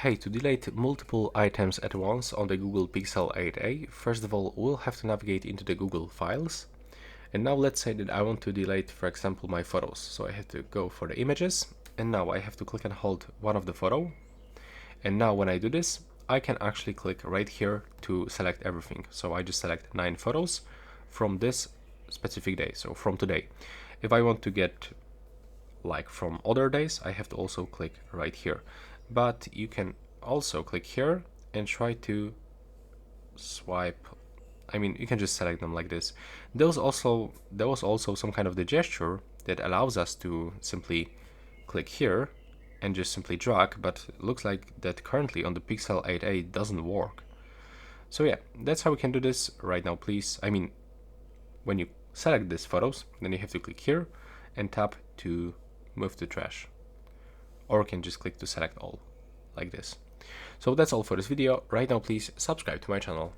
Hey, to delete multiple items at once on the Google Pixel 8a, first of all, we'll have to navigate into the Google Files. And now let's say that I want to delete, for example, my photos. So I have to go for the images, and now I have to click and hold one of the photo. And now when I do this, I can actually click right here to select everything. So I just select 9 photos from this specific day, so from today. If I want to get like from other days, I have to also click right here. But you can also click here and try to swipe. I mean, you can just select them like this. There was also some kind of the gesture that allows us to simply click here and just simply drag, but it looks like that currently on the Pixel 8a doesn't work. So yeah, that's how we can do this right now, please. I mean, when you select these photos, then you have to click here and tap to move to trash. Or you can just click to select all, like this. So that's all for this video. Right now, please subscribe to my channel.